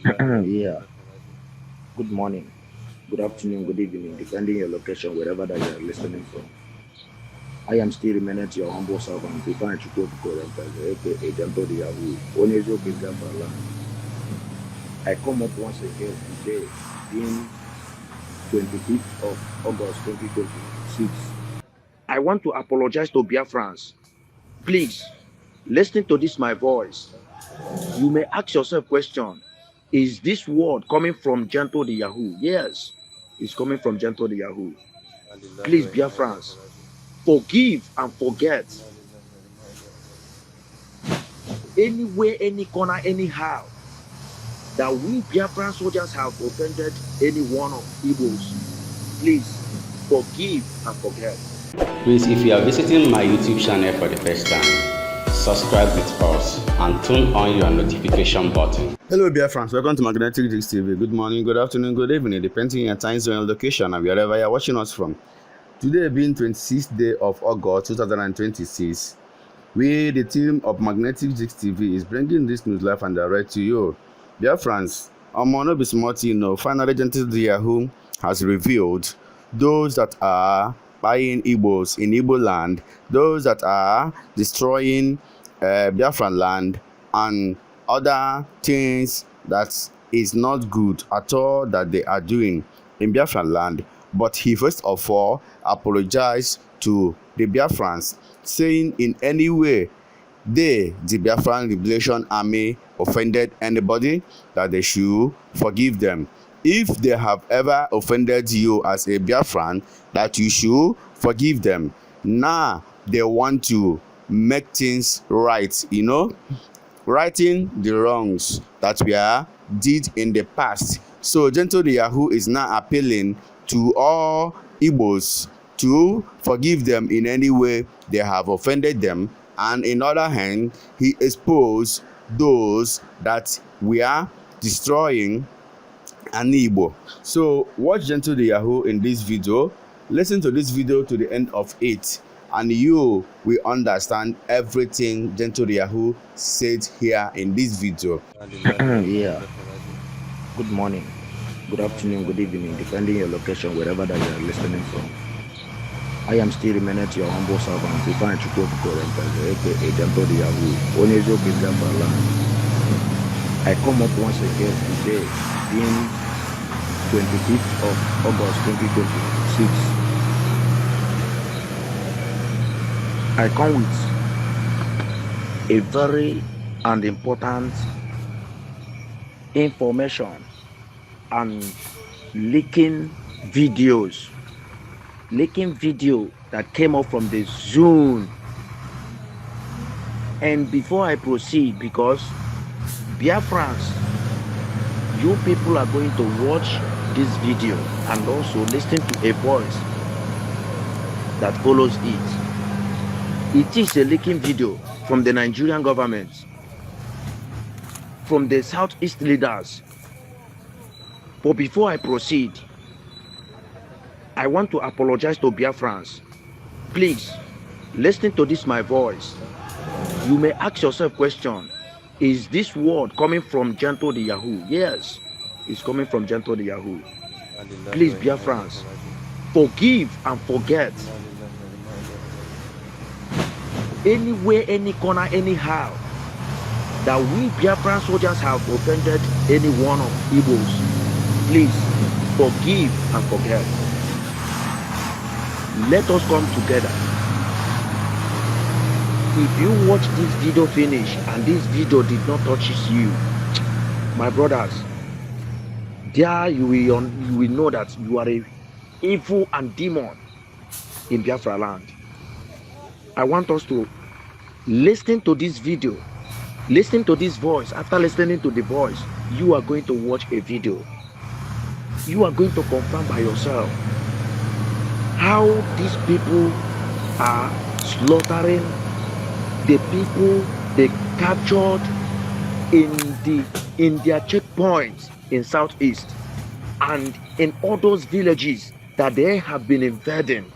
Yeah, good morning, good afternoon, good evening, depending your location, wherever that you are listening from. I am still remaining to your humble servant, Divine Chukwu aka Janto the Yahoo, Onezo Biafra-related. I come up once again today, being 25th of August 2026. I want to apologize to Biafrans. Please, listening to this my voice, you may ask yourself question, is this word coming from Janto the Yahoo? Yes, it's coming from Janto the Yahoo. Please, Biafrans, forgive and forget. Anywhere, any corner, anyhow, that we Biafran soldiers have offended any one of Igbos, please forgive and forget. Please, if you are visiting my YouTube channel for the first time, subscribe with us and turn on your notification button. Hello, Biafrans. Welcome to Magnetic Dix TV. Good morning, good afternoon, good evening, depending on your time zone and location and wherever you are watching us from. Today being 26th day of August 2026, we, the team of Magnetic Dix TV, is bringing this news live and direct to you. Biafrans, no be small thing, no. Finally, Gentle Yahoo has revealed those that are buying Igbos in Igbo land, those that are destroying Biafran land, and other things that is not good at all that they are doing in Biafran land. But he first of all apologized to the Biafrans, saying in any way they, the Biafran Liberation Army, offended anybody, that they should forgive them. If they have ever offended you as a Biafran, that you should forgive them. Now they want to make things right, righting the wrongs that were did in the past. So Gentle the Yahoo is now appealing to all Igbos to forgive them in any way they have offended them, and in other hand, he exposed those that were destroying an Igbo. So watch Gentle the Yahoo in this video. Listen to this video to the end of it, and you will understand everything Gentle the Yahoo said here in this video. Yeah, good morning, good afternoon, good evening, depending your location, wherever that you are listening from. I am still remaining to your humble servant, Divine Chukwu aka Janto the Yahoo, Onezo Biafra-related. I come up once again today, being 25th of August 2026. I come with a very and important information and leaking video that came up from the Zoom. And before I proceed, because Biafrans, you people are going to watch this video and also listen to a voice that follows it. It is a leaking video from the Nigerian government, from the Southeast leaders. But before I proceed, I want to apologize to Biafrans. Please, listening to this my voice, you may ask yourself question, is this word coming from Janto the Yahoo? Yes, it's coming from Janto the Yahoo. Please, Biafrans, forgive and forget. Anywhere, any corner, anyhow, that we Biafran soldiers have offended any one of Igbos, please forgive and forget. Let us come together. If you watch this video finish and this video did not touch you, my brothers, there you will know that you are a evil and demon in Biafra land. I want us to listen to this video, listen to this voice. After listening to the voice, you are going to watch a video. You are going to confirm by yourself how these people are slaughtering the people they captured in their checkpoints in Southeast and in all those villages that they have been invading,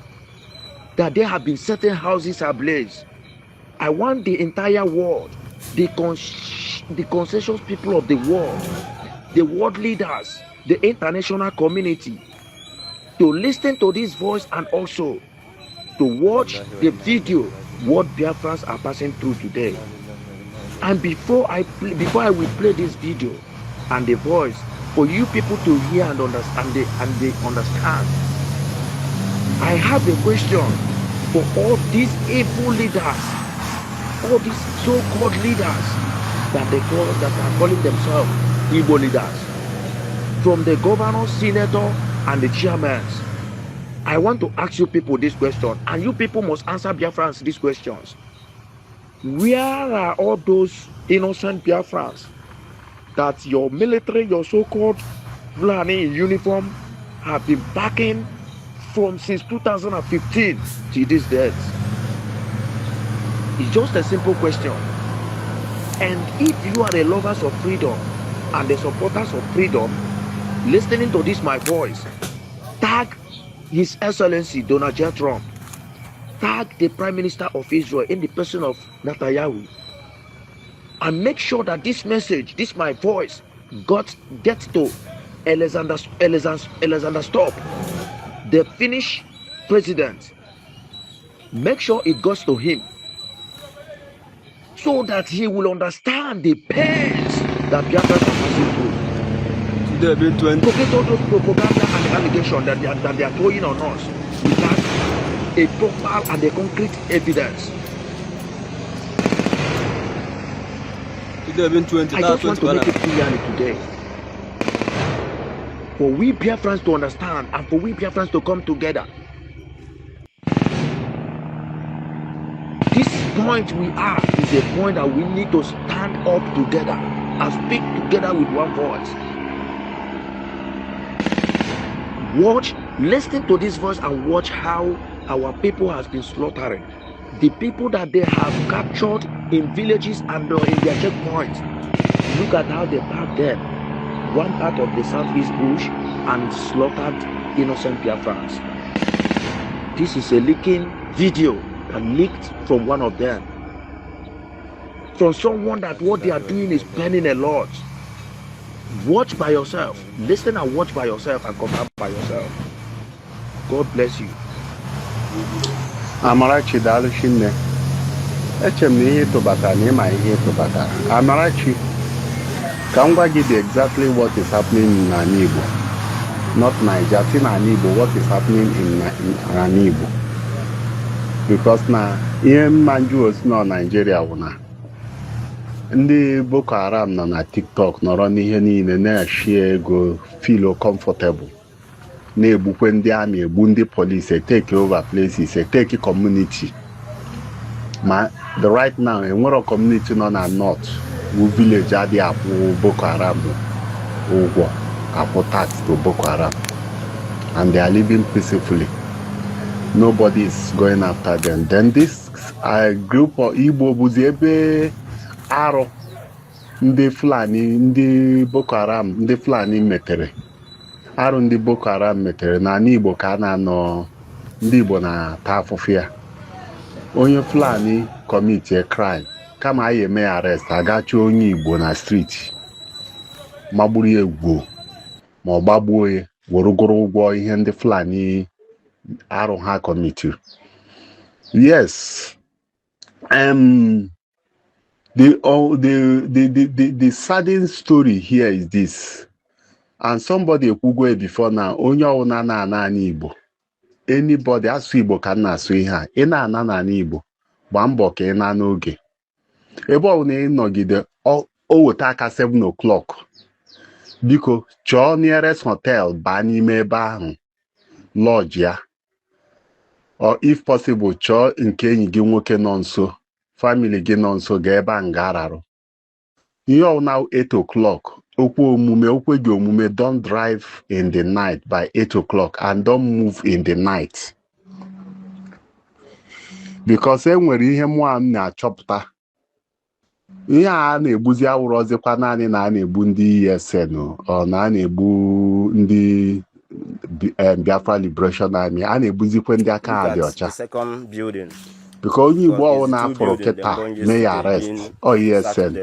that they have been setting houses ablaze. I want the entire world, the conscious people of the world, the world leaders, the international community to listen to this voice and also to watch the video what Biafrans are passing through today. And before I will play this video and the voice for you people to hear and understand, they understand, I have a question for all these evil leaders, all these so-called leaders that are calling themselves Igbo leaders, from the governor, senator, and the chairmen. I want to ask you people this question, and you people must answer Biafrans these questions. Where are all those innocent Biafrans that your military, your so-called Fulani in uniform have been backing from since 2015 to this date? It's just a simple question. And if you are the lovers of freedom and the supporters of freedom, listening to this my voice, tag His Excellency Donald J. Trump, tag the Prime Minister of Israel in the person of Netanyahu, and make sure that this message, this my voice, gets to Alexander Stubb, the Finnish president. Make sure it goes to him so that he will understand the pains that Biafrans are passing through. Forget all those propaganda and allegations that they are throwing on us without a proper and a concrete evidence. I just want to make it clear today. For we Biafrans to understand and for we Biafrans to come together. This point we are is a point that we need to stand up together and speak together with one voice. Watch, listen to this voice and watch how our people has been slaughtering. The people that they have captured in villages and in their checkpoints. Look at how they packed them. One part of the southeast bush and slaughtered innocent Biafrans. This is a leaking video that leaked from one of them. From someone that what they are doing is burning a lot. Watch by yourself. Listen and watch by yourself and confirm by yourself. God bless you. Amarachi Dalushine. Echem na ihe tụbatara na ịma ihe tụbatara. Amarachi, ka m gwa gị exactly what is happening in Igbo, not Nigeria, in Igbo, what is happening in Igbo. Because na ihe mmanju osi na Nigeria wụ na ndị Boko Haram nọ na TikTok nọrọ n'ihe niile na-ashie ego, feel comfortable, na-egbukwe ndị amị, egbu ndị police, take over places, take community. Ma the right now enwere community nọ na north wu village adị akwụ Boko Haram ụgwọ, akwụ tax to Boko Haram, and they are living peacefully. Nobody is going after them. Then this group of Igbo bụzi ebe arụ ndị Fulani, ndị Boko Haram, ndị Fulani metere arụ, ndị Boko Haram metere na Igbo ka a na-anọ, ndị Igbo na-ata afụfụ ya. Onye Fulani commit a crime, kama anyị eme arrest, agachi onye Igbo na street, magburu ya egwu ma ọ gbagbuo ya, werugoro ụgwọ ihe ndị Fulani arụ ha commit. Yes, the saddening story here is this, and somebody ekwugo before now, onye ọwụna na-ana Igbo, anybody asụ Igbo ka na-asụ ihe a, ị na-ana n'ala Igbo, gbaa mbọ ka ị na n'oge. Ebe ọwụna ị nọgide o weta aka 7 o'clock, biko chọọ nearest hotel, baa n'ime ebe ahụ, lodge ya, or if possible chọọ nke enyi gị nwoke nọ nso, family gị nọ nso, ga ebe a nga ararụ. Ihe ọwụna 8 o'clock, okwu omume, okwe gị omume, don't drive in the night by 8 o'clock and don't move in the night. Because enwere ihe mụa m na-achọpụta. Ihe a na-egbuzi awụrụ ọzịkwa naanị na a na-egbu ndị ESN ọ na a na-egbu ndị Biafra Liberation Army, a na-egbuzikwe ndị aka ha dị ọcha. Because onye Igbo ọwụ na-afụrụ kịta mee ya arrest ọ ESN.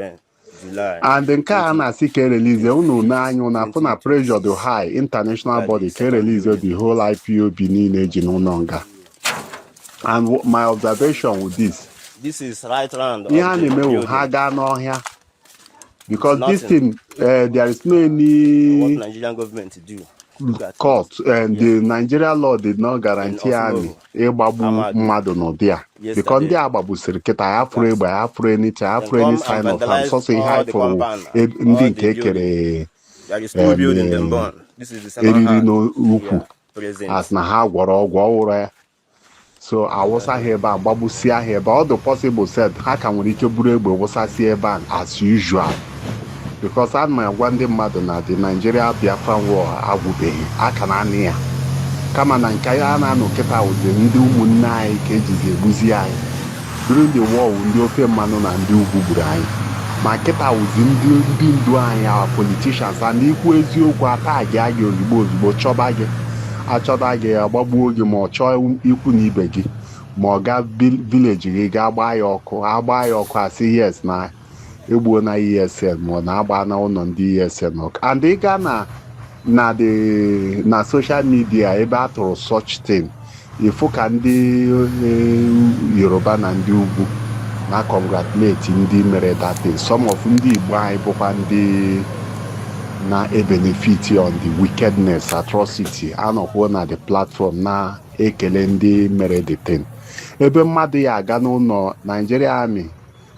and nke a na-asị ka erelize unu n'anya na afụ na pressure dị high international body ka erelize the whole IPOB niile ji n'ụlọ nga. And my observation with this is right round. ihe a na-eme wụ ha gaa n'ọhịa because this thing there is no any what Nigerian government do. court and the Nigerian law did not guarantee army ịgbagbu mmadụ n'ụdị a because ndị agbagbusiri kịta ya fụrụ egbe ya fụrụ anything ya fụrụ any sign of harm sọsọ ihe anyị fụrụ ndị nke ekere eriri n'ukwu as na ha gwọrọ ọgwụ ọhụrụ ya so awụsa ha ebe a gbagbusia ha ebe ọ dị possible said ha ka nwere ike buru egbe wụsasị ebe a as usual because a na-agwa ndị mmadụ na the Nigeria Biafran war agwụbeghị aka na anị ya kama na nke a na-anọ kịta ụdị ndị ụmụnne anyị ka ejizi egbuzi anyị during the war ndị ofe mmanụ na ndị ugwu gburu anyị ma kịta ụdị ndị ndu anyị our politicians and ikwu eziokwu ata gị agị ozugbo chọba gị achọta gị agbagbuo gị ma ọ chọọ ikwu na ibe gị ma ọ gaa vileji gị gaa gbaa ya ọkụ asị yes na egbuo na ESN ma ọ na-agba na ụlọ ndị ESN ọkụ and ị gaa na social media ebe a tụrụ such thing ịfụ ka ndị Yoruba na ndị ugwu na congratulate ndị mere that thing. Some of ndị Igbo anyị bụkwa ndị na-benefit on the wickedness atrocity anọkwuo na the platform na-ekele ndị mere the thing. Ebe mmadụ ya aga n'ụlọ Nigeria Army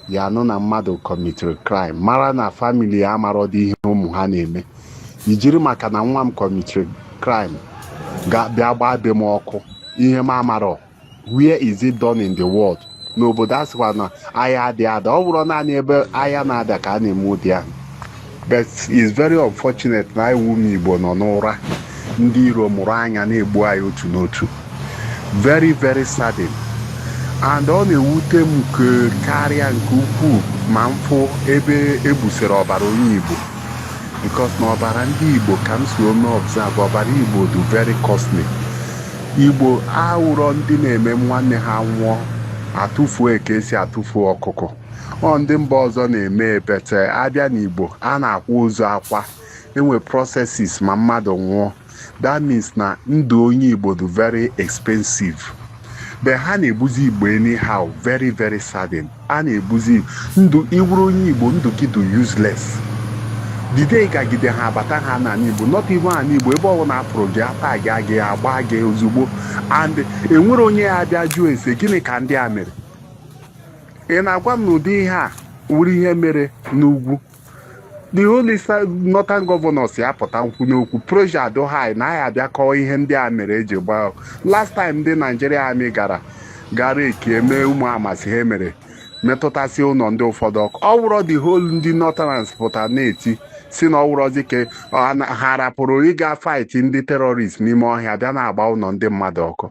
ya anụ na mmadụ committed crime mara na family ya amarọdị ihe ụmụ ha na-eme ijiri maka na nwa m committed crime bịa gbaa be m ọkụ ihe m amarọ where is it done in the world? N'obodo asịkwa na agha adị ada ọ bụrụ naanị ebe agha na-ada ka a na-eme ụdị ahụ. But it's very unfortunate na iwu ụmụ Igbo nọ n'ụra ndị iro mụrụ anya na-egbu anyị otu n'otu. Very very saddening. And ọ na-ewute m karịa nke ukwuu ma mfụ ebe ebusere ọbara onye Igbo because na ọbara ndị Igbo ka m si ome observe ọbara Igbo dị very costly. Igbo awụrọ ndị na-eme nwanne ha nwụọ atụfuo ka esi atụfuo ọkụkọ ọ ndị mba ọzọ na-eme ebete abịa n'Igbo a na-akwa ozu akwa enwe processes ma mmadụ nwụọ that means na ndụ onye Igbo dị very expensive. But ha na-ebuzi Igbo anyhow very very saddening. A na-ebuzi ndụ iwuru onye Igbo ndụ gị dị useless. Dide gagide ha abata ha na Igbo not even an Igbo ebe ọ na-apụrụ gị ata gị agba gị ozugbo and enwere onye ya abịa jụọ ese gịnị ka ndị a mere. Ị na-agwa m n'ụdị ihe a wuru ihe mere n'ugwu the only northern governors ya pụta nkwu n'okwu pressure do high na ya abịa kọọ ihe ndị a mere eji gbaa. Last time ndị Nigeria Army gara eke eme ụmụ amasị ha mere metụtasị ụlọ ndị ụfọdụ ọkụ ọ wụrụ the whole ndị northerners pụta na-eti si na ọ wụrọzi ka ha rapụrụ ịga fight ndị terrorists n'ime ọhịa bịa na-agba ụlọ ndị mmadụ ọkụ.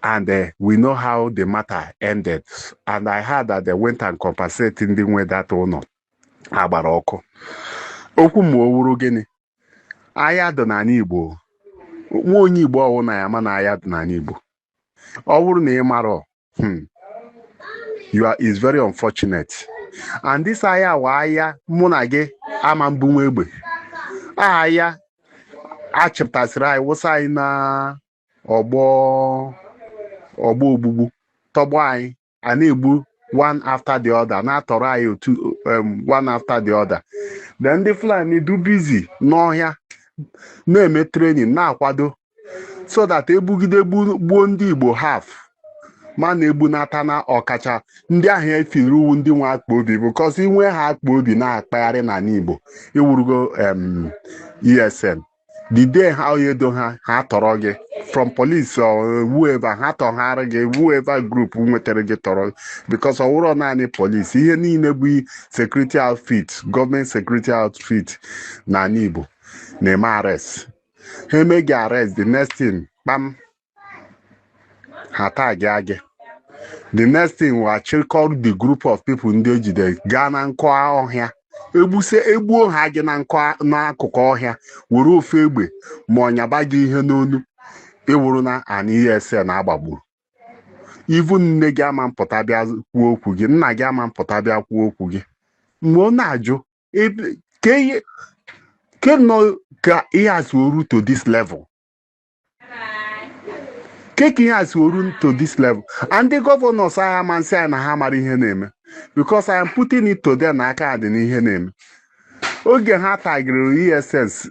And we know how the matter ended. And I heard that they went and compensated ndị nwe that ụlọ agbara ọkụ. Okwu ma o wuru gịnị agha dị n'ala Igbo nwa onye Igbo ọwụ na ya ma na agha dị n'ala Igbo ọ bụrụ na ị marọ is very unfortunate. And this agha wa agha mụ na gị ama mbunwe egbe agha achịpụtasịrị anyị wụsa anyị na ọgbọ ogbugbu tọgbọ anyị a na-egbu one after the other na-atọrọ anyị otu one after the other. Then ndị Fulani do busy n'ọhịa na-eme training na-akwado so that ebugide gbuo ndị Igbo half ma na-egbunata na ọkacha ndị ahụ efiri uwu ndị nwe akpa obi because inwe ha akpa obi na-akpagharị na Igbo iwurugo ESN the day ha oyedo ha tọrọ gị from police or whoever ha tọghara gị whoever group nwetara gị tọrọ because ọ wụrụ naanị police ihe niile bụ security outfit government security outfit na Igbo na-eme arrest ha eme gị arrest the next thing kpam ha tag gị the next thing will call the group of people ndị ejide gaa na nkọwa ọhịa egbuo ha gị na n'akụkụ ọhịa were ofe egbe ma ọnyaba gị ihe n'onu ewuru na ana ESN agbagburu. Even nne gị ama mpụta bịa kwuo okwu gị nna gị ama mpụta bịa kwuo okwu gị Monaju, can no he has to this level. He has to this level. And the governors I am and say na hammer in her name. Because I am putting it to them I can't in her name. Oge ha tagiri ESS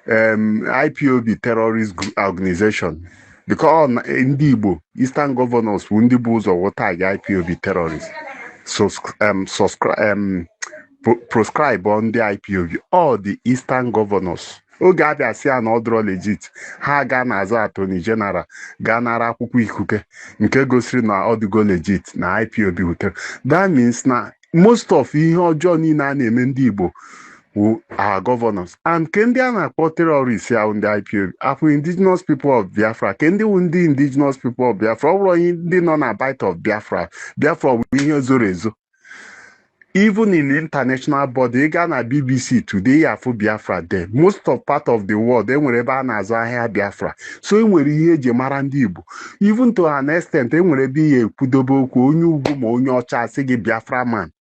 IPOB terrorist organization because ndị Igbo Eastern governors bụ ndị bụ ụzọ tag IPOB terrorist so proscribe on the IPOB all the Eastern governors oge abịa si ya na ọ dịrọ legit ha ga na-azụ attorney general ga nara akwụkwọ ikuke nke gosiri na ọ dịgo legit na IPOB wutere. That means na most of ihe ọjọọ niile a na-eme ndị Igbo our governors and ke ndị a na-akpọ terrorists ya ndị IPOB afọ indigenous people of Biafra ke ndị ndị indigenous people of Biafra ọ bụrụ ndị nọ na bite of Biafra bụ ihe zoro ezo. Even in the international body, Ghana BBC today afọ Biafra there. Most of part of the world enwere ebe a na-azụ ahịa Biafra. So enwere ihe eji mara ndị Igbo. Even to an extent enwere ebe ihe ekwudobe okwu onye ugwu ma onye ọcha asị gị Biafra man.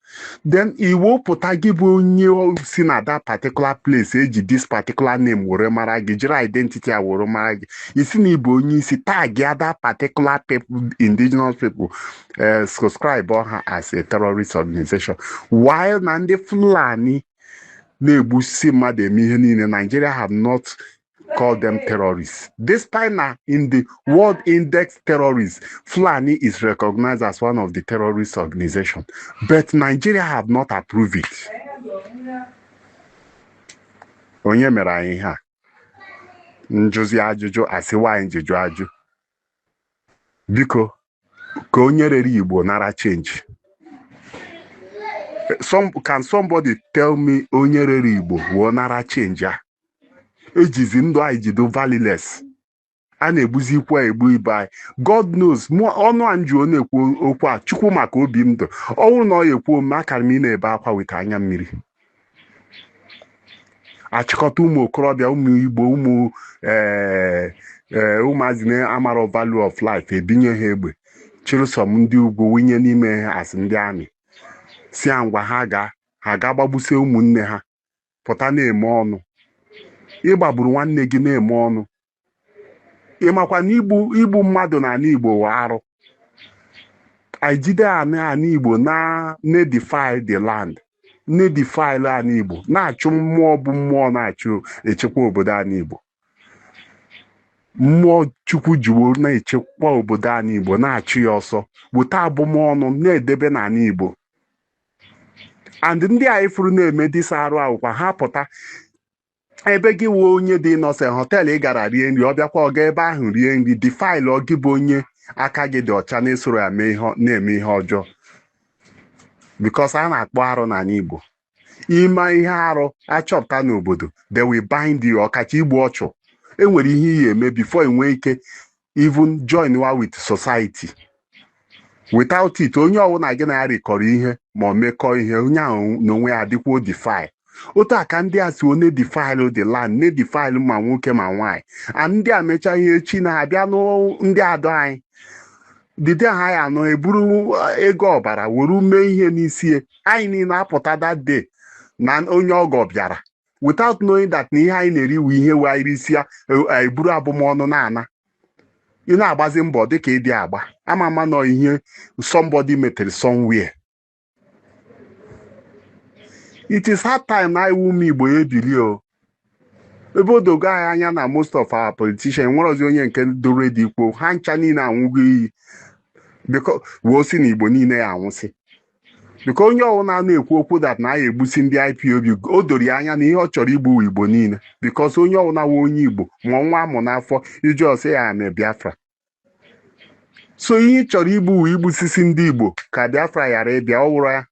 Then Igbo pụta gị bụ onye si na that particular place eji this particular name were mara gị jiri identity a were mara gị. Isi na Igbo onye isi tag ya that particular people, indigenous people subscribe ha as a terrorist organization. While na ndị Fulani na-egbusi mmadụ eme ihe niile, Nigeria have not called them terrorists. Despite now in the World Index terrorists, Fulani is recognized as one of the terrorist organizations. But Nigeria have not approved it. Onye mere anyị ha? Njuzi ajụjụ asịwa anyị njụjụ ajụ. Biko, ka onye rere Igbo nara change. Can somebody tell me onye rere Igbo wo nara change ya? Ejizi ndụ anyị jido valueless. A na-egbuzi ikwu egbu ibe anyị. God knows, ọnụ anjụ ọ na-ekwu okwu a Chukwu maka obi m dụ. Ọ bụrụ na ọ ekwu ome akara m ị na-ebe akwa weta anya mmiri. Achịkọta ụmụ okorobịa, ụmụ Igbo, ụmụazị na-amara value of life ebinye ha egbe. Chịrụsọm ndị ugwu winye n'ime ha as ndị amị. Si ngwa ha ga-agbagbusie ụmụnne ha pụta na-eme ọnụ. Ịgbagburu nwanne gị na-eme ọnụ. Ịmakwa na igbu mmadụ na ala Igbo wa arụ. Anyị jide ala Igbo na-defile the land. Na-defile ala Igbo. Na-achụ mmụọ bụ mmụọ na-achụ echekwa obodo ala Igbo. Mmụọ Chukwu jiwo na-echekwa obodo ala Igbo na-achụ ya ọsọ. Weta abụmọnụ na-edebe n'ala Igbo. And ndị anyị furu na-eme dịsa arụ akwụkwa ha pụta ebe gị wee onye dị nọse họteelụ ị gara rie nri ọ bịakwa ọga ebe ahụ rie nri dị faịlụ ọ gị bụ onye aka gị dị ọcha na-esoro ya na-eme ihe ọjọọ because a na-akpọ arụ n'ala Igbo. Ime ihe arụ achọpụta n'obodo they will bind you ọkacha igbu ọchụ. Enwere ihe ihe eme before enwee ike even join with society. Without it onye ọwụna gị na ya rikọrọ ihe ma ọ mekọọ ihe onye ahụ n'onwe ya adịkwuo defile. Otu aka ndị a si one defile the land na-edefile ma nwoke ma nwaanyị ndị a mecha ihe echi na-abịa ndị adọ anyị dide ha ya nọ eburu ego ọbara were mee ihe n'isi anyị niile apụta that day na onye ọgọ bịara without knowing that na ihe anyị na-eriwe ihe were isi ya eburu abụmọnụ na-ana. Ị na-agbazi mbọ dịka ịdị agba ama nọ ihe somebody metere somewhere. It is hard time na iwu ụmụ Igbo ebili o. Ebe odogo anyị anya na most of our politicians nwere ozi onye nke doro dị ikwu ha ncha niile anwụgo iyi biko wee si na Igbo niile ya anwụsị. Biko onye ọwụna na-ekwu okwu that na ya egbusi ndị IPOB o doro ya anya na ihe ọ chọrọ igbu Igbo niile because onye ọwụna wee onye Igbo ma nwa amụ n'afọ iji ọsị ya na Biafra. So ihe chọrọ igbusisi ndị Igbo ka Biafra ghara ịbịa ọ wụrụ ya.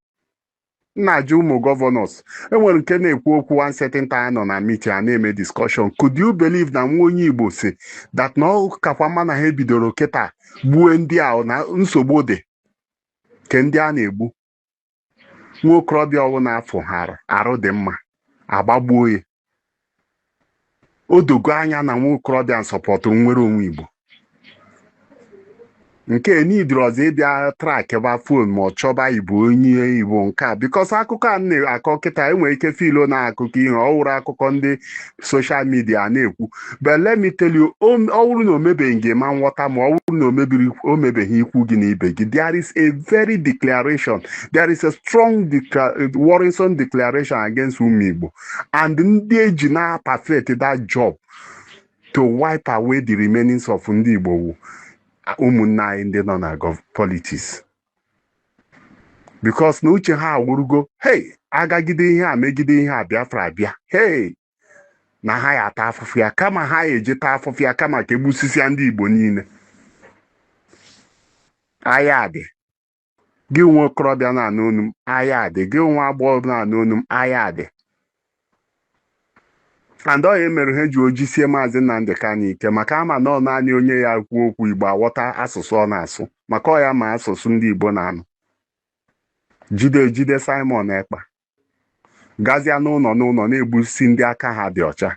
Na-ajụ ụmụ gọvanọs enwere nke na-ekwu okwu one certain time nọ na meeting a na-eme discussion. Could you believe na nwa onye Igbo si that na ọ kakwa mma na ha ebidoro kịta gbuo ndị a na nsogbu dị ke ndị a na-egbu nwa okorobịa ọwụ na-afụ ha arụ dị mma agbagbuo ya. O dogo anya na nwa okorobịa nsọpọtụrụ nwere onwe Igbo. nke nidiri ọzọ ịbịa trakịba fon ma ọ chọba Igbo onye Igbo nke a bikos akụkọ a na-akọ kịta enwere ike filo na akụkọ ihe ọ wụrụ akụkọ ndị soshal midia na-ekwu but let me tell you ọ wụrụ na o mebeghị gị ma nghọta ma ọ wụrụ na o mebeghị ikwu gị na ibe gị there is a very declaration there is a strong worrisome declaration against ụmụ Igbo and ndị eji na perfect that job to wipe away the remainings of ndị Igbo wu ụmụnne anyị ndị nọ na politics because na uche ha awụrụgo hey agagide ihe a megide ihe a Biafra abịa hey na ha ya ata afụfụ ya kama ha ya eje taa afụfụ ya kama ka egbusisia ndị Igbo niile aya dị gị nwe okorobịa na-anụ olu m aya dị gị nwe agbọghọ na-anụ olu m aya dị and ọ ya mere ha ji ojisie maazị Nnamdi Kanu ike maka ama na ọ naanị onye ya kwuo okwu Igbo aghọta asụsụ ọ na-asụ maka ọ ya ma asụsụ ndị Igbo na-anụ jide Simon Ekpa gazia n'ụlọ na-egbusi ndị aka ha dị ọcha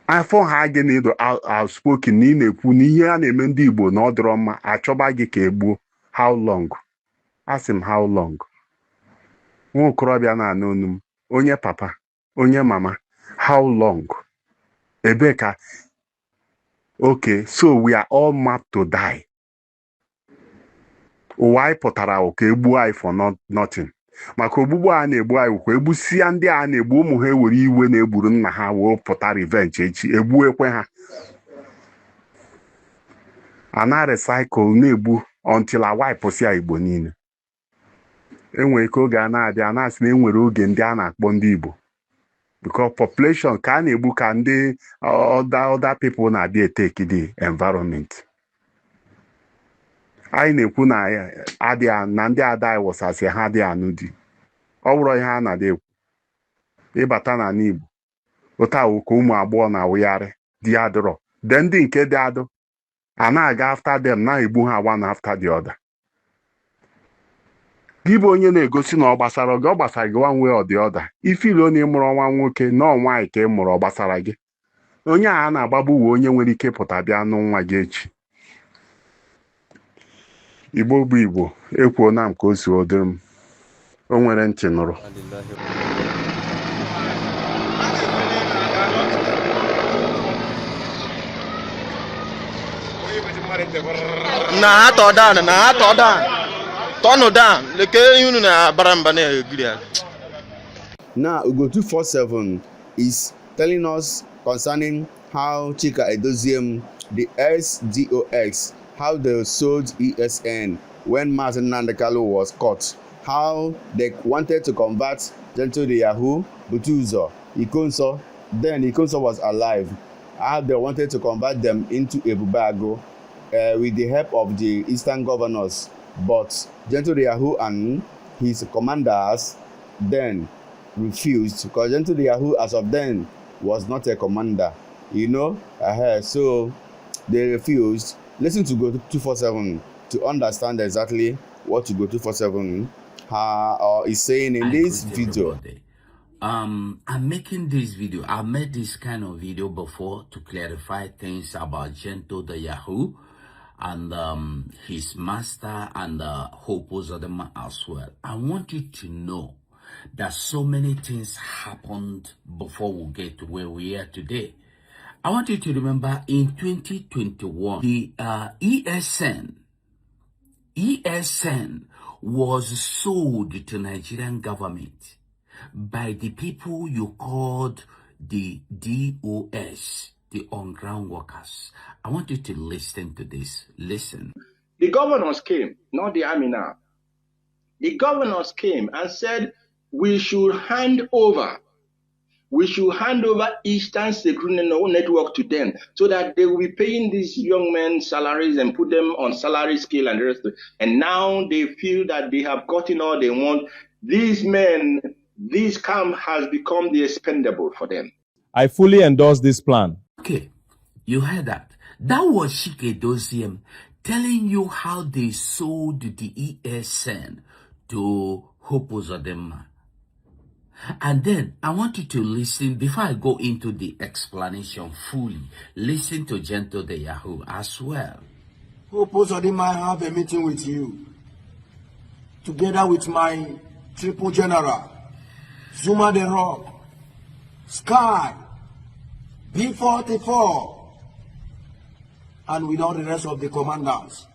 afọ ha gị na ịdụ outspoken na ị na-ekwu na ihe a na-eme ndị Igbo na ọ dịrọ mma achọba gị ka egbuo how long asị m how long nwa okorobịa na-anụ onu m onye papa onye mama how long ebe ka okay so we are all mapped to die ụwa anyị pụtara ka egbuo anyị for nothing maka ogbugbu a na-egbu anyị kwa egbusia ndị a na-egbu ụmụ ha ewere iwe na-egburu nna ha wee pụta revenge echi ekwe ha a na-recycle na-egbu until a wipụsịa Igbo niile enwere ike oge a na-abịa na-asị na enwere oge ndị a na-akpọ ndị Igbo because population ka a na-egbu ka ndị other people na-abịa eteki the environment anyị na-ekwu na ndị ada anyị wụsasị ha adịghị anụ di ọ bụrụ ihe a na-adị ekwu ịbata na n'Igbo ụta awụ ka ụmụ agbọghọ na-awụgharị di adịrọ de ndị nke dị adụ a na-aga after them na-egbu ha one after the other gị bụ onye na-egosi na ọ gbasara gị ọ gbasara gị one way or the other ifilo na ịmụrụ nwa nwoke na nwaanyị ka ị mụrụ ọ gbasara gị onye a na-agbagbu uwe onye nwere ike pụta bịa nụ nwa gị echi Igbo bụ Igbo ekwuo na m ka o si odoro m o nwere ntị nụrụ na atọ down tọnụ down leke unu na baramba na egiri. Now Ugo 247 is telling us concerning how Chika Edoziem, the SDOX, how they sold ESN when Mazi Nnamdi Kanu was caught, how they wanted to convert Gentle the Yahoo, Butuzo, Ikonso, then Ikonso was alive, how they wanted to convert them into Ebubago with the help of the Eastern governors, but Gentle the Yahoo and his commanders then refused, because Gentle the Yahoo as of then was not a commander, so they refused. Listen to Go 247 to understand exactly what Go 247 is saying in this video. I'm making this video. I've made this kind of video before to clarify things about Gentle the Yahoo and his master and Hope Ozodema as well. I want you to know that so many things happened before we get to where we are today. I want you to remember in 2021, the ESN was sold to Nigerian government by the people you called the DOS, the on-ground workers. I want you to listen to this. Listen. The governors came, not the army now. The governors came and said, we should hand over Eastern Security Network to them so that they will be paying these young men salaries and put them on salary scale and the rest of it. And now they feel that they have gotten all they want. These men, this camp has become the expendable for them. I fully endorse this plan. Okay, you heard that. That was Chika Edoziem telling you how they sold the ESN to Hope Ozodema. And then I want you to listen, before I go into the explanation fully, listen to Gentle the Yahoo as well. Hope Ozobi have a meeting with you, together with my triple general, Zuma the Rock, Sky, B44, and with all the rest of the commanders.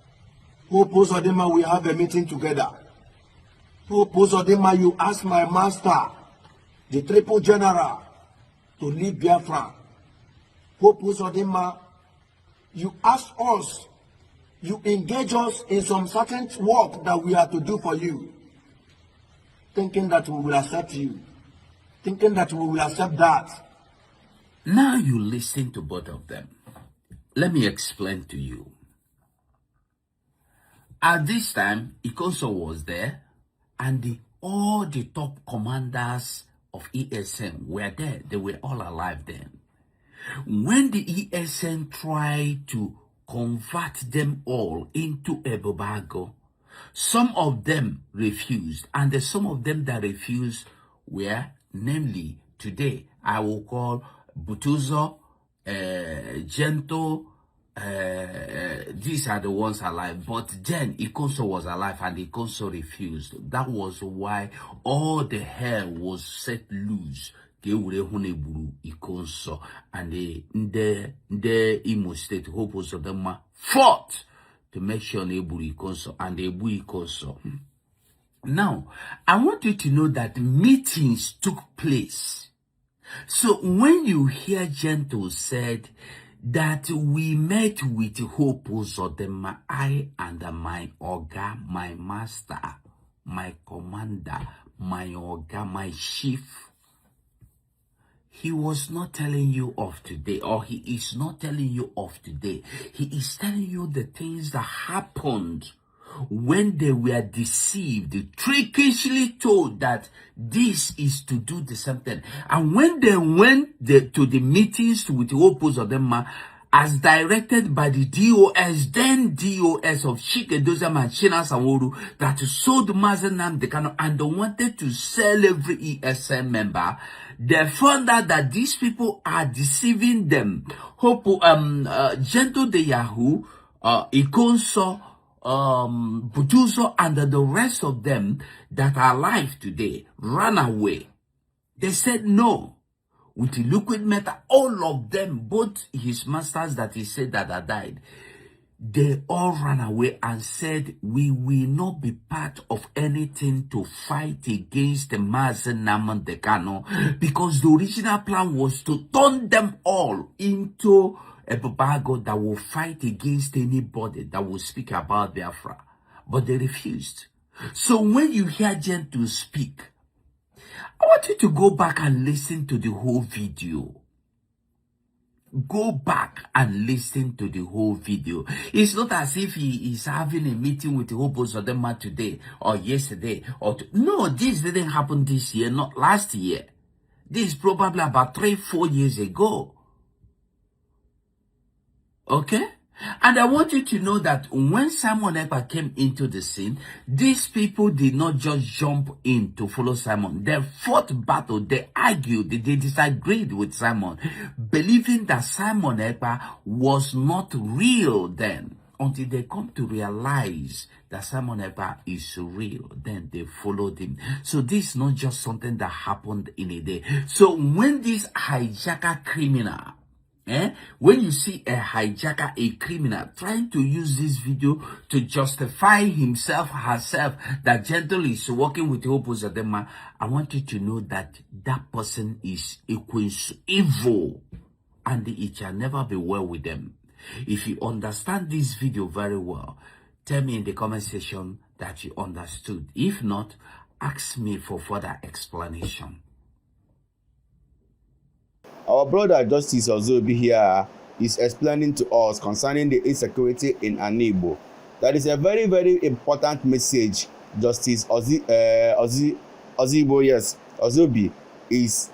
Hope Ozobi will have a meeting together. Hope Ozobi, you ask my master, the triple general, to leave Biafra. Hope Ozobi, you ask us, you engage us in some certain work that we have to do for you, thinking that we will accept you, thinking that we will accept that. Now you listen to both of them. Let me explain to you. At this time, Ikoso was there, and all the top commanders of ESN were there. They were all alive then. When the ESN tried to convert them all into a Bobago, some of them refused, and some of them that refused were, namely, today, I will call Butuzo, Gento, these are the ones alive. But then Ikoso was alive and Ikoso refused. That was why all the hell was set loose. Ikoso and the Imo State Hope Ozobi fought to make sure Neburu Ikoso and Ebu Ikoso. Now, I want you to know that meetings took place. So when you hear Gento said that we met with Hope Ozobi, I and my Oga, my master, my commander, my Oga, my chief, he was not telling you of today, or he is not telling you of today. He is telling you the things that happened when they were deceived, trickishly told that this is to do the same thing. And when they went to the meetings with the opposed of them, as directed by the DOS, then DOS of Chikedozam and China Sanworu, that sold Mazenam Dekano and wanted to sell every ESN member, they found out that these people are deceiving them. Hope, Gento de Yahoo, Ikonso, Butuzo, and the rest of them that are alive today ran away. They said no. With the liquid metal, all of them, both his masters that he said that had died, they all ran away and said, we will not be part of anything to fight against the Mazen Naman Dekano, because the original plan was to turn them all into a Babago that will fight against anybody that will speak about Biafra. But they refused. So when you hear Gento speak, I want you to go back and listen to the whole video. Go back and listen to the whole video. It's not as if he is having a meeting with the Hobos of them today or yesterday. No, this didn't happen this year, not last year. This is probably about 3-4 years ago. Okay? And I want you to know that when Simon Ekpa came into the scene, these people did not just jump in to follow Simon. They fought battle, they argued, they disagreed with Simon, believing that Simon Ekpa was not real then. Until they come to realize that Simon Ekpa is real, then they followed him. So this is not just something that happened in a day. So when this hijacker criminal, when you see a hijacker, a criminal, trying to use this video to justify himself, herself, that Gento is working with the opposite of them, I want you to know that that person is evil, and it shall never be well with them. If you understand this video very well, tell me in the comment section that you understood. If not, ask me for further explanation. Our brother Justice Ozobi here is explaining to us concerning the insecurity in Igbo. That is a very, very important message Justice Ozobi is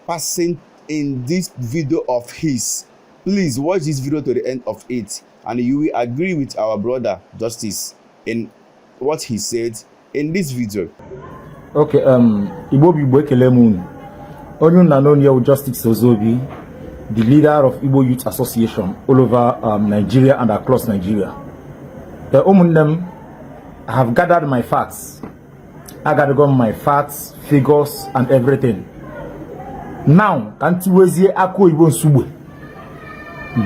passing in this video of his. Please watch this video to the end of it, and you will agree with our brother Justice in what he said in this video. Okay, Igbo Kelemu. Onyun Nanonia Justice Ozobi, the leader of Igbo Youth Association all over Nigeria and across Nigeria. The Umunem have gathered my facts. I gathered my facts, figures, and everything. Now, can't you wezi ako ibon subwe?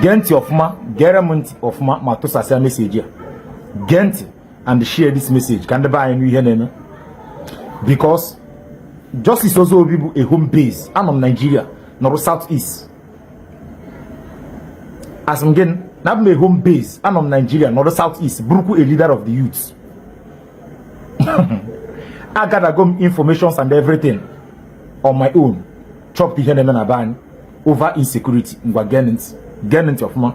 Genti of ma, gerament of ma, matosa say message. Genti and share this message. Can the buy any here? Because Justice Ozobi a home base. I'm on Nigeria, not Southeast. As I'm getting, not my home base. I'm on Nigeria, not the Southeast. Bruku a leader of the youths. I gotta go informations and everything on my own. Chop the hand and ban over insecurity. Get of man.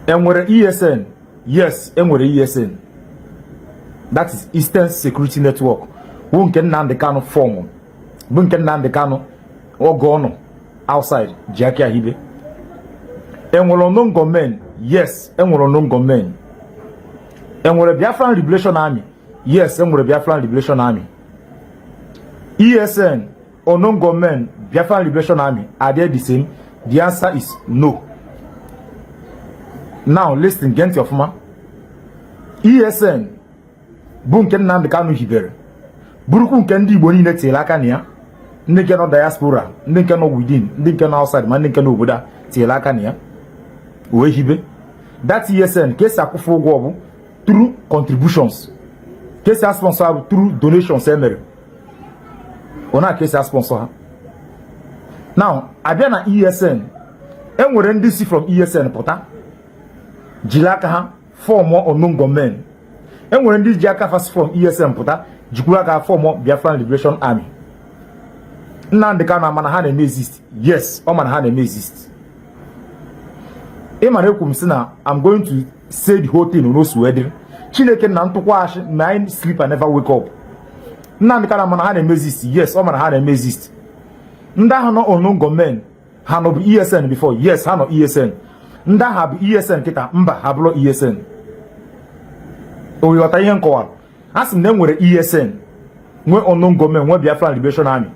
And with the ESN, yes, and with the ESN. That is Eastern Security Network. Who can nan the cano form? Who can nan the cano or go outside Jackie Hibe? And will unknown government, yes, and will unknown government. And will a Biafran Liberation Army, yes, and will a Biafran Liberation Army. ESN, unknown government, Biafran Liberation Army, are they the same? The answer is no. Now listen, get your man. ESN, bunken nan the cano Hiber. Burukun kendi boni ne telakania. Nike no diaspora, nike no within, nike no outside, man nike no buda telakania. We hibe. That ESN case akufo go through contributions. Case sponsor through donations emery. Ona case sponsor. Now, Abiana ESN, and we render this from ESN pota. Jilaka four more unknown government. And we render this Jaka first from ESN pota. Jikulaka four more Biafran Liberation Army. Now the kind of manahane may exist. Yes, or manahane may exist. I'm going to say the whole thing on no sweating. Chineke na ntukwash, may sleep and never wake up. Now the kind of manahane may exist. Yes, or manahane may exist. Nda hano unknown government hano be ESN before. Yes, hano ESN. Nda have ESN kita mba hablo ESN. Oyo tayen kwa. Asim them with ESN. When unknown government, when Biafran Liberation Army.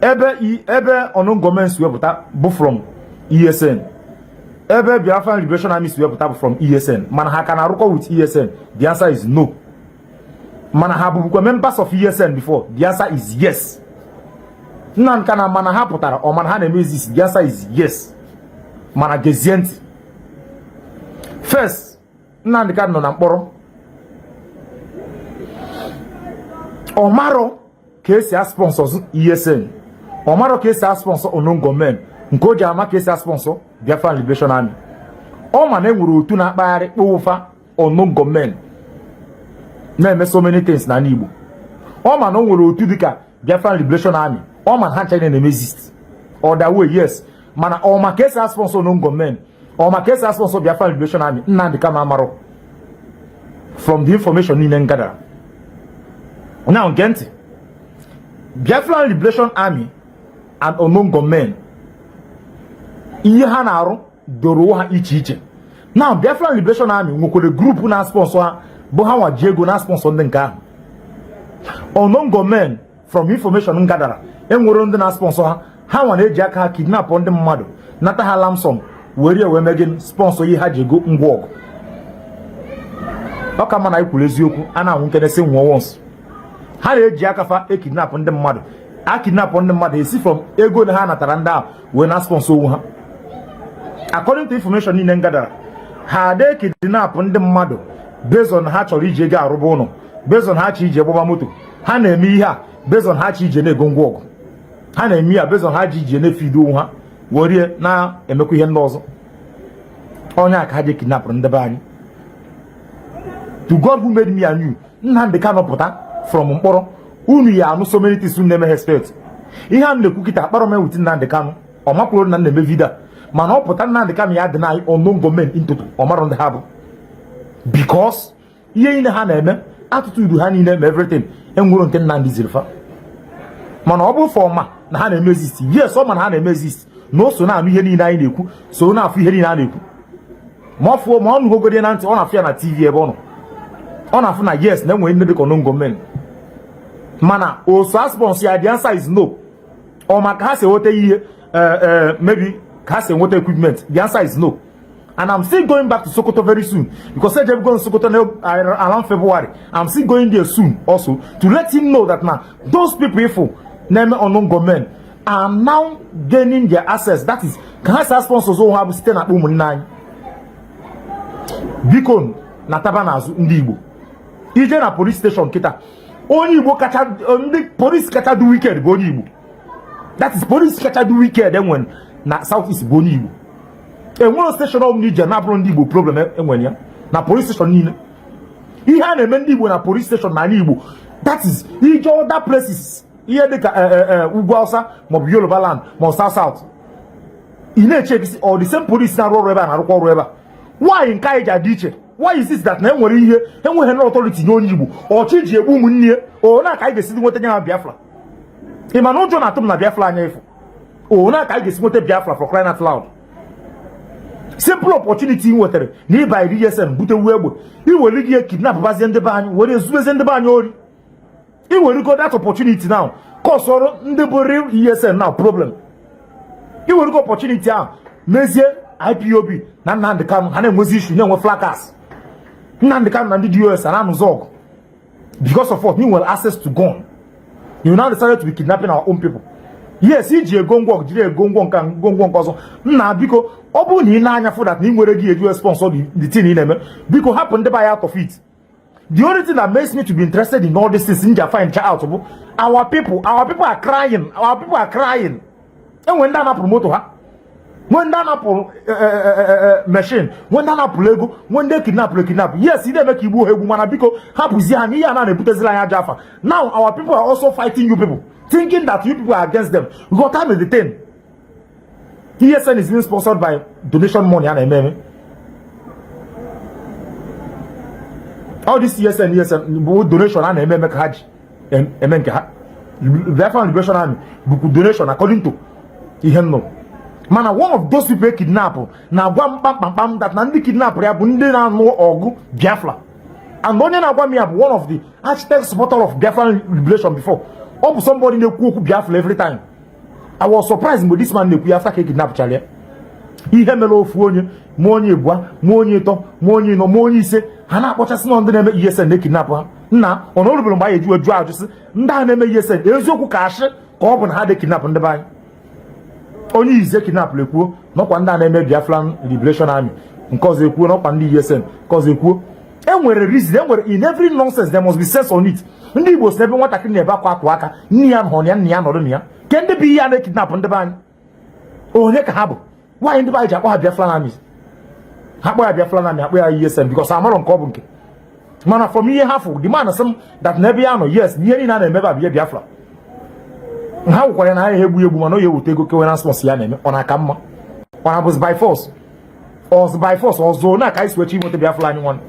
Ebe unknown government swear but from ESN. Ebe Biafran Liberation Army swear but from ESN. Manahakana ruko with ESN. The answer is no. Manahabu members of ESN before. The answer is yes. Nan kana manahaputara or manahane means the answer is yes. Managezient. First, nan the card no namporo. Omaro case sponsors ESN. Omaro case sponsor unknown government. Nkoja ama case sponsor Biafran Liberation Army. Omane wuru tu na akpari ofa unknown government. Na so many things na Igbo. Omano wuru tu dika Biafran Liberation Army. Oman han China name exist. Or that way yes. Mana oma case sponsor unknown government. Oma case sponsor Biafran Liberation Army. Nandi kama amaro. From the information in Ngada. Now, Genti, Biafran Liberation Army and unknown government. Ihanaro Doroha Ichiche. Now, Biafran Liberation Army, we the group na sponsor, Bohawa Diego na sponsor Denka. Unknown government from information Ngadara, and we run the sponsor, how an Ejaka kidnap on the mother, not a halamson, where you were making sponsor ye had you go and walk. How come I could you and I won't get the same once? How did Jakafa a kidnap on the mother? I kidnap on the mother. You see from Ego the Hana Taranda when I sponsor her. According to information in Ngada, had they kidnap on the mother based on Hatchori Jega Robono, based on Hachi Jebobamutu, Hane Mia, based on Hachi Jene Gongwog, Hane Mia, based on Hachi Jene Fiduha, warrior now a Mekuyan Lozo. Onya had kidnap on the body. To God who made me and you, none the kind of pota. From Mporo, who ya no so many things who never expect. He had the cookie that barome within the cano, or Mapro and the Mevida. Man, up put the cami had denied or no government into Omar on the harbor. Because ye in the hand, attitude to hand in them everything, and won't tell Nandi Zilfa. Man, obo for ma, na hand exist. Yes, some man hand exist. No, so now me hearing Nainiku, so now free hearing Naniku. More for one who go in on a fair TV bono. On a funa, yes, then we need the government. Mana, o sponsor the answer is no. Or my case what maybe case water equipment. The answer is no. And I'm still going back to Sokoto very soon. Because I just going to Sokoto around February. I'm still going there soon also to let him know that now those people, name unknown government, are now gaining their access. That is, can I say sponsors who have stayed at home 9? Bikon, Natabanazu, Ndibo. Ije na police station kita. Only Igbo kacha, police kacha do wicked, Boni Igbo. That is police kacha do wicked, then when na Southeast Boni Igbo. And one station of Niger, na Bron Igbo problem, and when ya, na police station nine. He had a Mendibo na police station na Igbo. That is, he joined that places. Here the Ugwausa, Mob Yoruba land, Mob South. In a check or the same police na roll rubber and roll rubber. Why in Kaija Diche? Why is this that name here and we have no authority no Nibu or change a woman near or not? I guess what Biafra. Emmanuel Jonathan na Biafra nefo. Or not I guess what Biafra for crying out loud. Simple opportunity in water nearby DSM, but a web. He will lead kidnap Bazian the Ban, what is Susan the Ban? He will record that opportunity now. Cause or the real ESM now problem. He will go opportunity now. Mezie IPOB, Nan the Cam, Hanem was issue, no flackers. Nan the Cam and the US and Amazon. Because of what? He will access to gun. You now decided to be kidnapping our own people. Yes, he Gongwok, Gongwon can Gongwon cause. Now, because Obuni Nanya for that, he will give a US sponsor the thing in them. Because happened to buy out of it. The only thing that makes me to be interested in all this things in Japan out of our people are crying. Our people are crying. And when that promote her, when that Apple machine, when that Apple Lego, when they kidnap, yes, he make you woman because now our people are also fighting you people, thinking that you people are against them. We got time to detain. ESN is being sponsored by donation money and MM. All this ESN donation and MM Hajj and MNK. Biafran Liberation Army, donation according to Iheno. Man, one of those people kidnap now one bam that Nandi kidnap Bunde no Ogu Biafra. And one of the architect supporter of Biafran Liberation before. Up somebody in the cook Biafra every time. I was surprised with this man after kidnap Charlie. He had mellow phone, money bois, money to, money no money say, Hana what has not the name yes and they kidnap her. Now, honorable by you a drug, name yes and there's no cash, Corbin had a kidnap on the buy. Only is a kidnap le coup, not one that name Biafran Liberation Army, because they could not on the ESN, because they could. And where a reason, in every nonsense, there must be sense on it. Ndi was never what I can never quack waka, Nian Honian, Nian or Nia. Can they be a kidnap on the ban? Oh, heck, habo. Why in the Baja or Biafran armies? How about Biafran army? Where ESN? Because I'm on Cobunke. Man, for me, half of the man, some that Nebiano, yes, nearly none and never be a Biafra. How when I have we woman, you will take a response on a camera. Or I was by force. Or by force, or Zona, I switch with the Biafran one.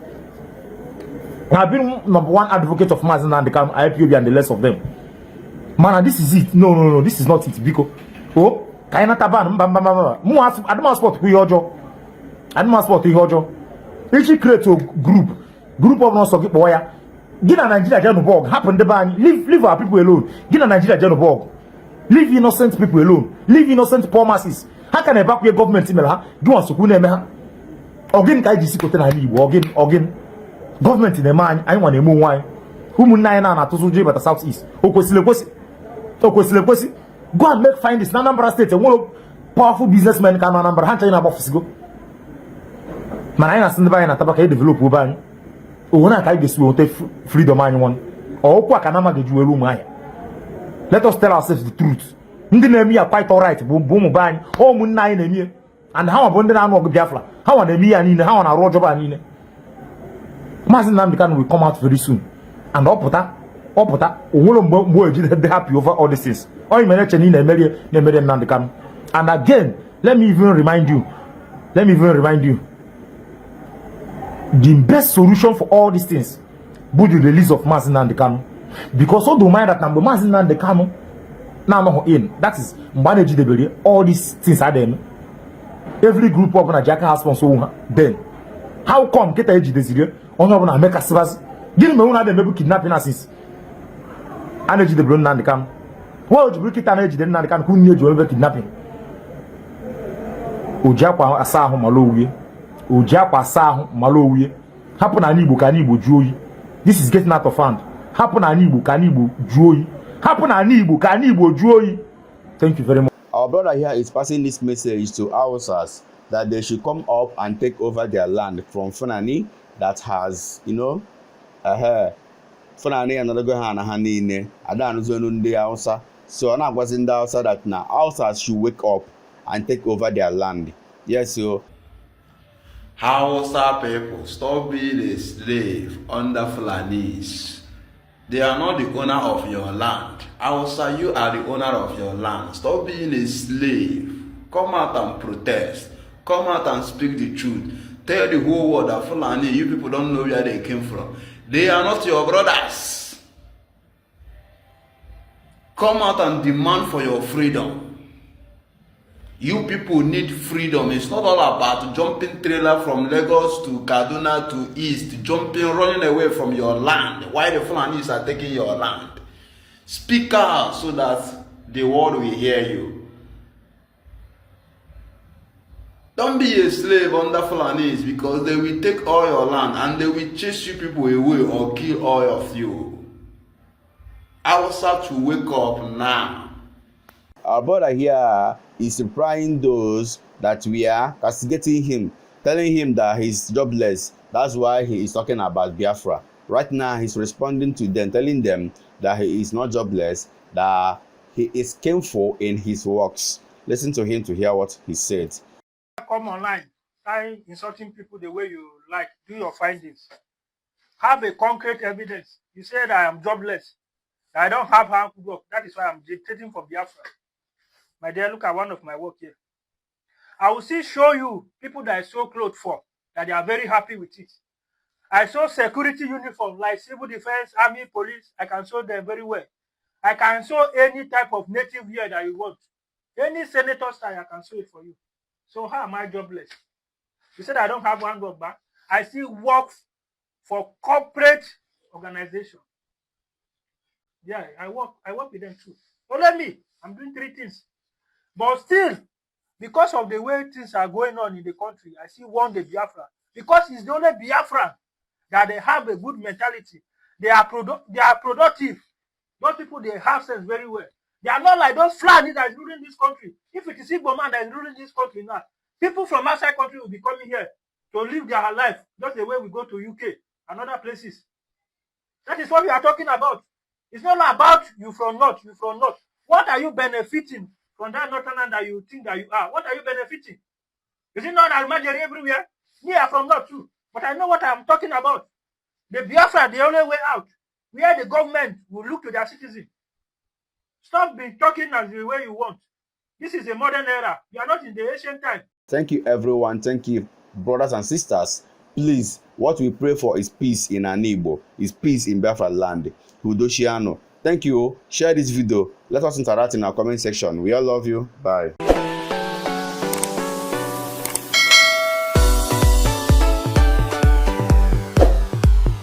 I've been number one advocate of Mazen and the Cam, IPOB and the less of them. Man, this is it. No, this is not it. Because, oh, Kaina Taban, Muas, Adama Sport, Kuyojo. Adama Sport, Kuyojo. Each create a group of non socket boy. Get a Nigeria General Borg, happen the ban, leave our people alone. Get a Nigeria General Borg. Leave innocent people alone. Leave innocent poor masses. How can I back your government email? Do us to Kunema? Again, Kaiji Kotan, again. Government in the man, I want a moon wine. Who moon nine to Suji but the southeast. Okosileposi. Go and find this number state. And one powerful businessman can number hunter in a office go. Manana send by and a tobacco develop Uban. Ona I guess we will take freedom one. Or Quakanama get you a room. Let us tell ourselves the truth. Ndinemi are quite alright. Boom bang. Oh moon nine a year. And how abundant I know Biafra. How on a me and in how on a Roger Banine. Mazin Namdekan will come out very soon. And Opota, will be happy over all these things. Or you mention in a million Namdekan. And again, let me even remind you. The best solution for all these things would be the release of Mazin Namdekan. Because all the mind that number Mazin Namdekan now in. That is manage the all these things are them. Every group of Najaka has sponsor then. How come get a desire? On a make a service. Give me one of them kidnapping us. Energy the blown and the cam. Why would you break it an edge then and the can who knew you ever kidnapping? Ujapa Asahom Aloe. Oja kwasa malo happen na Igbo ka Igbo juoyi. This is getting out of hand. Happen na Igbo ka Igbo juoyi. Happen na Igbo ka Igbo juoyi. Thank you very much. Our brother here is passing this message to Hausas that they should come up and take over their land from Fulani that has, Fulani another go hand in Adan Zonunde Hausa. So I'm was in the Hausa that now Hausas should wake up and take over their land. Yes, so Hausa people, stop being a slave under Fulanis. They are not the owner of your land. Hausa, you are the owner of your land. Stop being a slave. Come out and protest. Come out and speak the truth. Tell the whole world that Fulani, you people don't know where they came from. They are not your brothers. Come out and demand for your freedom. You people need freedom. It's not all about jumping trailer from Lagos to Kaduna to East, jumping, running away from your land. Why the Fulanis are taking your land? Speak out so that the world will hear you. Don't be a slave under Fulanis because they will take all your land and they will chase you people away or kill all of you. I was start to wake up now. our brother here is replying those that we are castigating him, telling him that he's jobless. That's why he is talking about Biafra. Right now, he's responding to them, telling them that he is not jobless, that he is skillful in his works. Listen to him to hear what he said. Come online, start insulting people the way you like. Do your findings. Have a concrete evidence. You said I am jobless. I don't have how to work. That is why I'm dictating for Biafra. My dear, look at one of my work here. I will still show you people that I sew clothes for, that they are very happy with it. I sew security uniform like civil defense, army, police. I can sew them very well. I can sew any type of native wear that you want. Any senator style, I can sew it for you. So how am I jobless? You said I don't have one work back. I still work for corporate organization. Yeah, I work with them too. Don't let me. I'm doing 3 things. But still, because of the way things are going on in the country, I still want the Biafra. Because it's the only Biafran that they have a good mentality. They are productive. Those people, they have sense very well. They are not like those Fulani that is ruling this country. If it is Igbo man that is ruling this country now, people from outside country will be coming here to live their life just the way we go to UK and other places. That is what we are talking about. It's not about you from north, you from north. What are you benefiting from that northern land that you think that you are? What are you benefiting? Is it not Almajiri everywhere? Me, I'm from north too. But I know what I'm talking about. The Biafra, the only way out, where the government will look to their citizens. Stop being talking as the way you want. This is a modern era. You are not in the ancient time. Thank you, everyone. Thank you, brothers and sisters. Please, what we pray for is peace in Igbo, is peace in Biafra land. Udoshiano. Thank you. Share this video. Let us interact in our comment section. We all love you. Bye.